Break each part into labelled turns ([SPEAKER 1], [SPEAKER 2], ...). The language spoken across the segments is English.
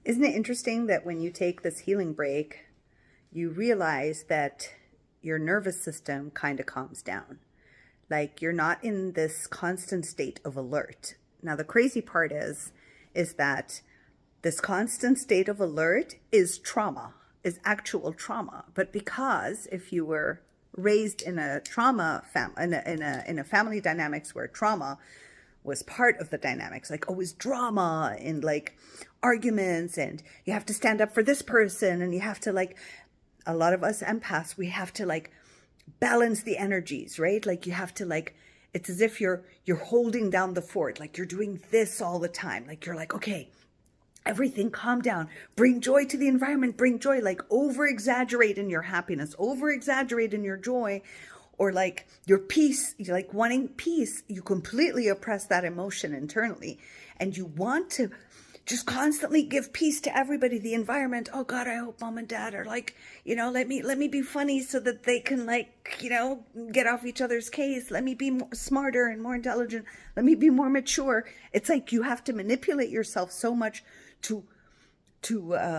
[SPEAKER 1] Isn't it interesting that when you take this healing break, you realize that your nervous system kind of calms down? Like you're not in this constant state of alert. Now, the crazy part is that this constant state of alert is trauma, is actual trauma. But because if you were raised in a trauma in a family dynamics where trauma was part of the dynamics, like always drama and like arguments, and you have to stand up for this person, and you have to, like, a lot of us empaths, we have to like balance the energies, right? Like you have to, like, it's as if you're holding down the fort, like you're doing this all the time. Like you're like, okay, everything calm down, bring joy to the environment, bring joy, like over exaggerate in your happiness, over exaggerate in your joy, or like your peace, you're like wanting peace, you completely oppress that emotion internally, and you want to just constantly give peace to everybody, the environment. Oh God, I hope mom and dad are like, let me be funny so that they can, like, get off each other's case. Let me be more smarter and more intelligent. Let me be more mature. It's like you have to manipulate yourself so much to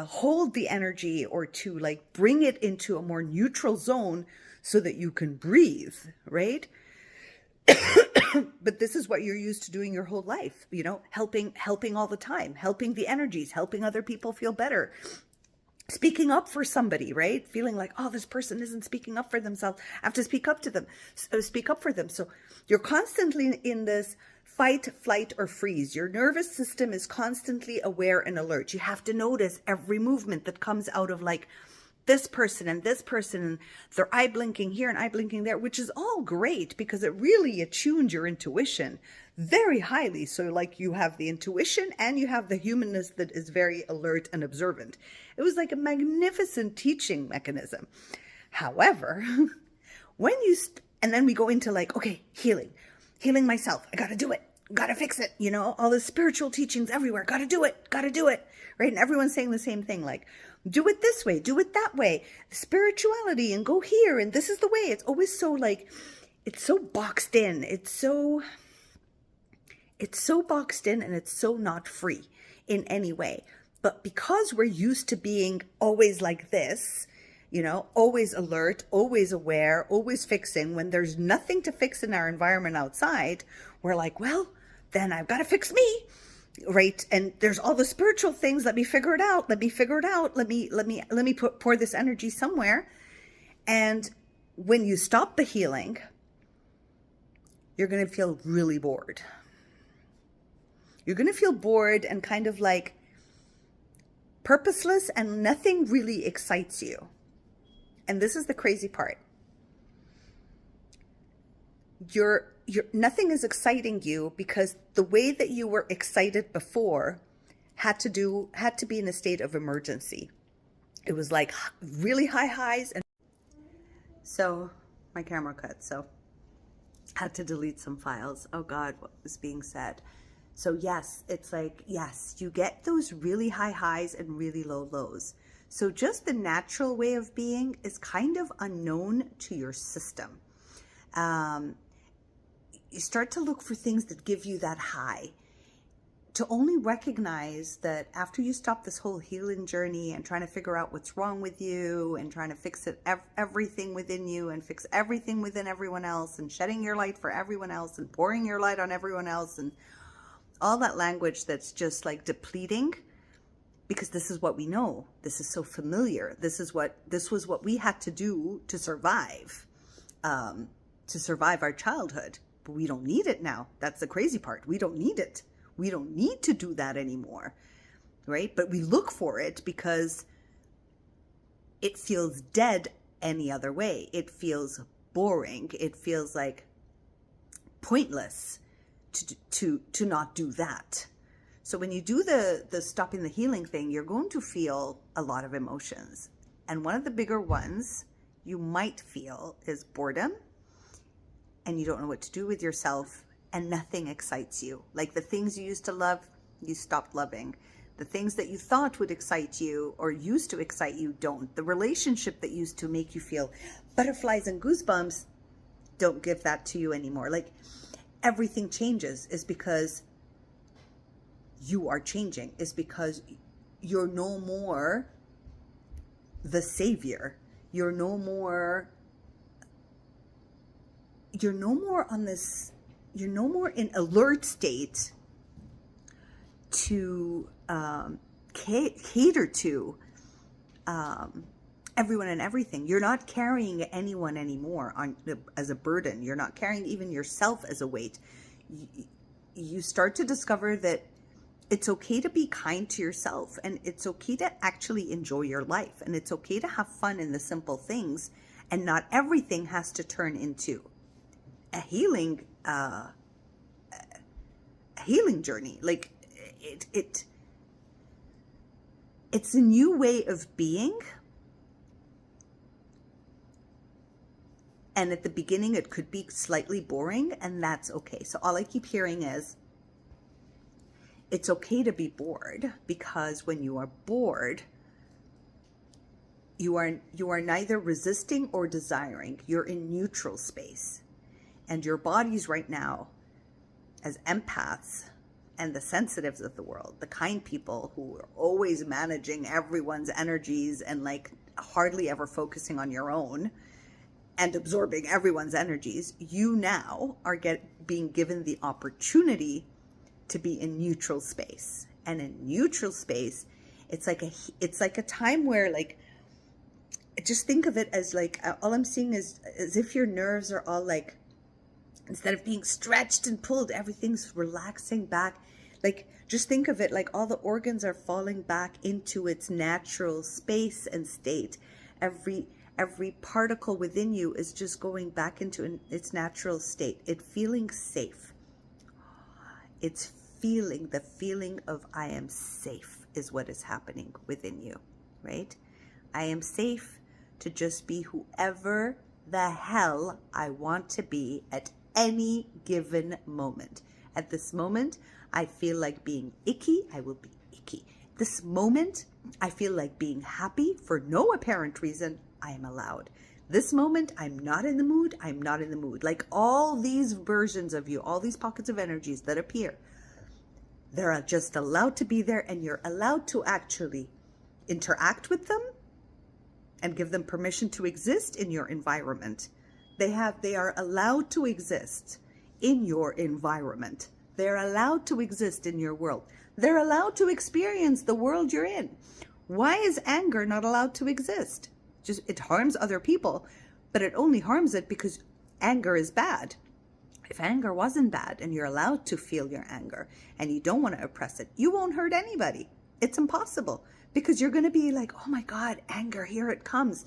[SPEAKER 1] hold the energy, or to like bring it into a more neutral zone so that you can breathe, right? But this is what you're used to doing your whole life, helping all the time, helping the energies, helping other people feel better, speaking up for somebody, right? Feeling like, oh, this person isn't speaking up for themselves, I have to speak up for them. So you're constantly in this fight, flight, or freeze. Your nervous system is constantly aware and alert. You have to notice every movement that comes out of like this person and their eye blinking here and eye blinking there, which is all great because it really attunes your intuition very highly. So like you have the intuition and you have the humanness that is very alert and observant. It was like a magnificent teaching mechanism. However, and then we go into like, okay, healing myself. I got to do it. Got to fix it. All the spiritual teachings everywhere. Got to do it. Right. And everyone's saying the same thing. Like, do it this way, do it that way, spirituality, and go here, and this is the way. It's always so like, it's so boxed in. It's so boxed in, and it's so not free in any way. But because we're used to being always like this, always alert, always aware, always fixing, when there's nothing to fix in our environment outside, we're like, well, then I've got to fix me. Right. And there's all the spiritual things. Let me figure it out. Let me pour this energy somewhere. And when you stop the healing, you're going to feel really bored. You're going to feel bored and kind of like purposeless, and nothing really excites you. And this is the crazy part. Nothing is exciting you because the way that you were excited before had to be in a state of emergency. It was like really high highs, and so my camera cut, so had to delete some files. Oh God, what was being said? So yes, it's like, yes, you get those really high highs and really low lows. So just the natural way of being is kind of unknown to your system. You start to look for things that give you that high, to only recognize that after you stop this whole healing journey and trying to figure out what's wrong with you and trying to fix everything within you and fix everything within everyone else and shedding your light for everyone else and pouring your light on everyone else and all that language that's just like depleting, because this is what we know. This is so familiar. This was what we had to do to survive our childhood. But we don't need it now. That's the crazy part. We don't need it. We don't need to do that anymore, right? But we look for it because it feels dead any other way. It feels boring. It feels like pointless to not do that. So when you do the stopping the healing thing, you're going to feel a lot of emotions. And one of the bigger ones you might feel is boredom. And you don't know what to do with yourself, and nothing excites you. Like the things you used to love, you stopped loving. The things that you thought would excite you or used to excite you don't. The relationship that used to make you feel butterflies and goosebumps don't give that to you anymore. Like everything changes is because you are changing, is because you're no more the savior. You're no more on this, you're no more in alert state to cater to everyone and everything. You're not carrying anyone anymore as a burden. You're not carrying even yourself as a weight. You start to discover that it's okay to be kind to yourself, and it's okay to actually enjoy your life, and it's okay to have fun in the simple things, and not everything has to turn into a healing journey. Like it's a new way of being. And at the beginning, it could be slightly boring, and that's okay. So all I keep hearing is, it's okay to be bored, because when you are bored, you are neither resisting or desiring. You're in neutral space. And your bodies right now, as empaths and the sensitives of the world, the kind people who are always managing everyone's energies and like hardly ever focusing on your own, and absorbing everyone's energies, you now are being given the opportunity to be in neutral space. And in neutral space, it's like a time where, like, just think of it as like, all I'm seeing is as if your nerves are all like, instead of being stretched and pulled, everything's relaxing back. Like, just think of it like all the organs are falling back into its natural space and state. Every particle within you is just going back into its natural state. It's feeling safe. It's feeling the feeling of I am safe is what is happening within you, right? I am safe to just be whoever the hell I want to be at any given moment. At this moment, I feel like being icky, I will be icky. This moment, I feel like being happy for no apparent reason, I am allowed. This moment, I'm not in the mood, I'm not in the mood. Like all these versions of you, all these pockets of energies that appear, they're just allowed to be there, and you're allowed to actually interact with them and give them permission to exist in your environment. They are allowed to exist in your environment. They're allowed to exist in your world. They're allowed to experience the world you're in. Why is anger not allowed to exist? Just, it harms other people, but it only harms it because anger is bad. If anger wasn't bad and you're allowed to feel your anger and you don't want to oppress it, you won't hurt anybody. It's impossible, because you're going to be like, oh my God, anger, here it comes.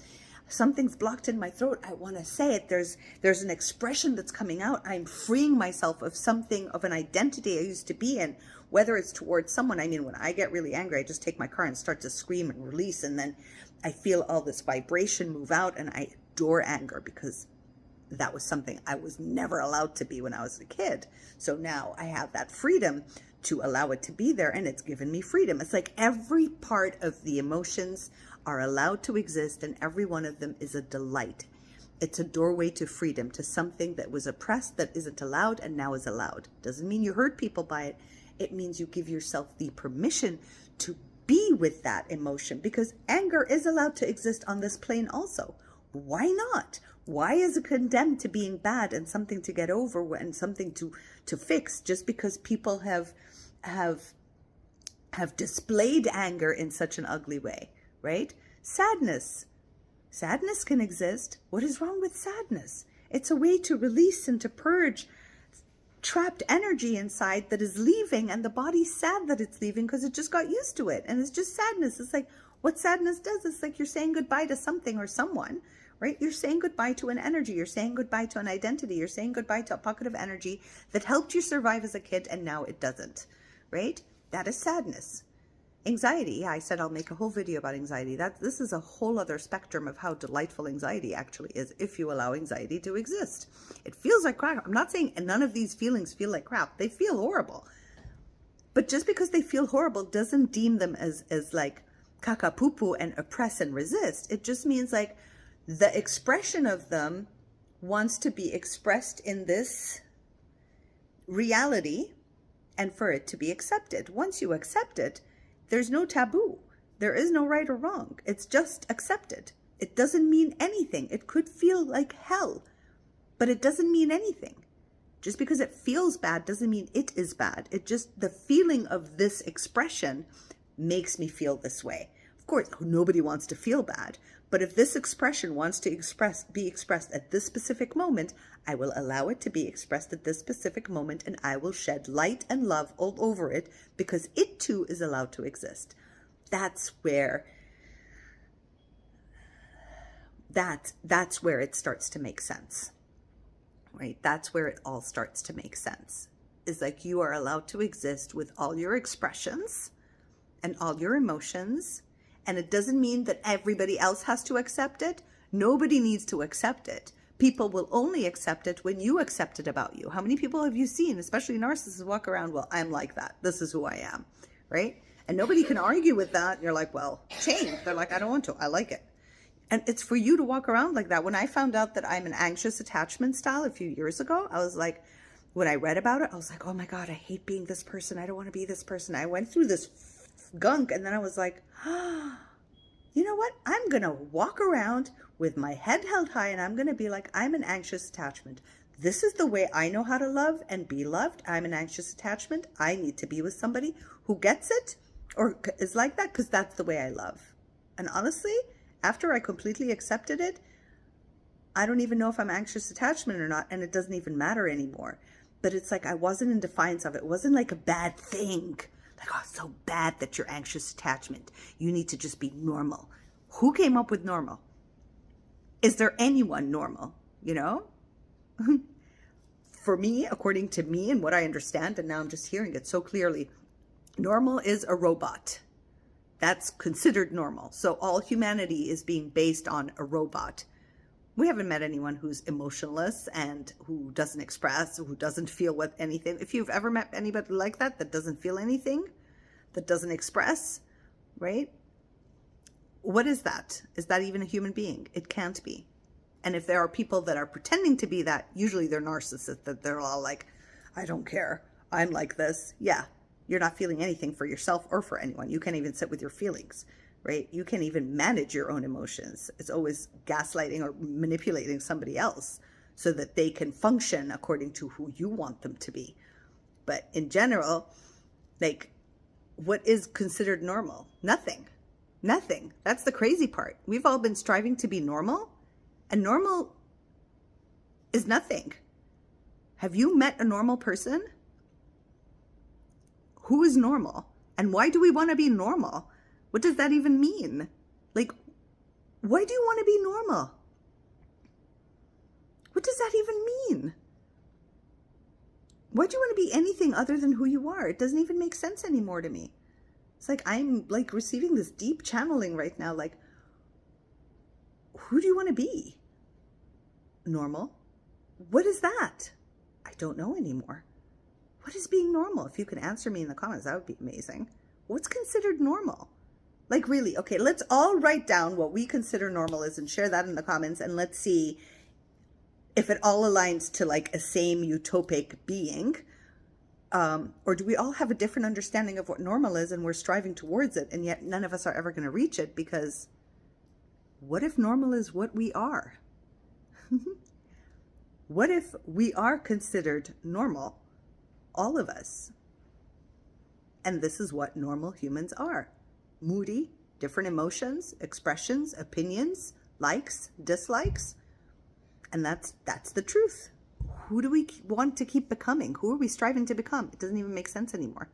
[SPEAKER 1] Something's blocked in my throat. I want to say it. There's an expression that's coming out. I'm freeing myself of something, of an identity I used to be in, whether it's towards someone. I mean, when I get really angry, I just take my car and start to scream and release. And then I feel all this vibration move out, and I adore anger, because that was something I was never allowed to be when I was a kid. So now I have that freedom to allow it to be there, and it's given me freedom. It's like every part of the emotions are allowed to exist, and every one of them is a delight. It's a doorway to freedom, to something that was oppressed, that isn't allowed, and now is allowed. Doesn't mean you hurt people by it. It means you give yourself the permission to be with that emotion, because anger is allowed to exist on this plane also. Why not? Why is it condemned to being bad and something to get over and something to fix, just because people have displayed anger in such an ugly way, right? Sadness can exist. What is wrong with sadness? It's a way to release and to purge trapped energy inside that is leaving, and the body's sad that it's leaving because it just got used to it, and it's just sadness. It's like what sadness does. It's like you're saying goodbye to something or someone, right? You're saying goodbye to an energy. You're saying goodbye to an identity. You're saying goodbye to a pocket of energy that helped you survive as a kid, and now it doesn't, right? That is sadness. Anxiety, yeah, I said I'll make a whole video about anxiety. This is a whole other spectrum of how delightful anxiety actually is, if you allow anxiety to exist. It feels like crap. I'm not saying none of these feelings feel like crap. They feel horrible. But just because they feel horrible doesn't deem them as like caca poo poo and oppress and resist. It just means like the expression of them wants to be expressed in this reality, and for it to be accepted. Once you accept it, There's no taboo. There is no right or wrong. It's just accepted. It doesn't mean anything. It could feel like hell, but it doesn't mean anything. Just because it feels bad doesn't mean it is bad. It just, the feeling of this expression makes me feel this way. Of course, nobody wants to feel bad, but if this expression wants to be expressed at this specific moment, I will allow it to be expressed at this specific moment, and I will shed light and love all over it because it too is allowed to exist. That's where it starts to make sense, right? That's where it all starts to make sense. Is like you are allowed to exist with all your expressions and all your emotions. And it doesn't mean that everybody else has to accept it. Nobody needs to accept it. People will only accept it when you accept it about you. How many people have you seen, especially narcissists, walk around, well, I'm like that. This is who I am, right? And nobody can argue with that. You're like, well, change. They're like, I don't want to. I like it. And it's for you to walk around like that. When I found out that I'm an anxious attachment style a few years ago, I was like, when I read about it, I was like, oh my God, I hate being this person. I don't want to be this person. I went through this gunk. And then I was like, you know what? I'm going to walk around with my head held high and I'm going to be like, I'm an anxious attachment. This is the way I know how to love and be loved. I'm an anxious attachment. I need to be with somebody who gets it or is like that because that's the way I love. And honestly, after I completely accepted it, I don't even know if I'm anxious attachment or not, and it doesn't even matter anymore. But it's like I wasn't in defiance of it. It wasn't like a bad thing. Like, oh, it's so bad that you're anxious attachment. You need to just be normal. Who came up with normal? Is there anyone normal? You know? For me, according to me and what I understand, and now I'm just hearing it so clearly, normal is a robot. That's considered normal. So all humanity is being based on a robot. We haven't met anyone who's emotionless and who doesn't express, who doesn't feel with anything. If you've ever met anybody like that, that doesn't feel anything, that doesn't express, right? What is that? Is that even a human being? It can't be. And if there are people that are pretending to be that, usually they're narcissists, that they're all like, I don't care. I'm like this. Yeah. You're not feeling anything for yourself or for anyone. You can't even sit with your feelings, right? You can't even manage your own emotions. It's always gaslighting or manipulating somebody else so that they can function according to who you want them to be. But in general, like, what is considered normal? Nothing. Nothing. That's the crazy part. We've all been striving to be normal, and normal is nothing. Have you met a normal person? Who is normal? And why do we want to be normal? What does that even mean? Like, why do you want to be normal? What does that even mean? Why do you want to be anything other than who you are? It doesn't even make sense anymore to me. It's like I'm like receiving this deep channeling right now. Like, who do you want to be? Normal? What is that? I don't know anymore. What is being normal? If you could answer me in the comments, that would be amazing. What's considered normal? Like, really, okay, let's all write down what we consider normal is and share that in the comments, and let's see if it all aligns to like a same utopic being, or do we all have a different understanding of what normal is and we're striving towards it, and yet none of us are ever going to reach it, because what if normal is what we are? What if we are considered normal? All of us. And this is what normal humans are. Moody, different emotions, expressions, opinions, likes, dislikes. And that's the truth. Who do we want to keep becoming? Who are we striving to become? It doesn't even make sense anymore.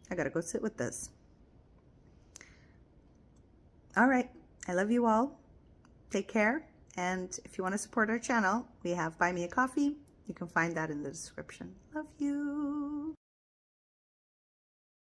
[SPEAKER 1] I gotta go sit with this. All right. I love you all. Take care. And if you want to support our channel, we have Buy Me a Coffee. You can find that in the description. Love you.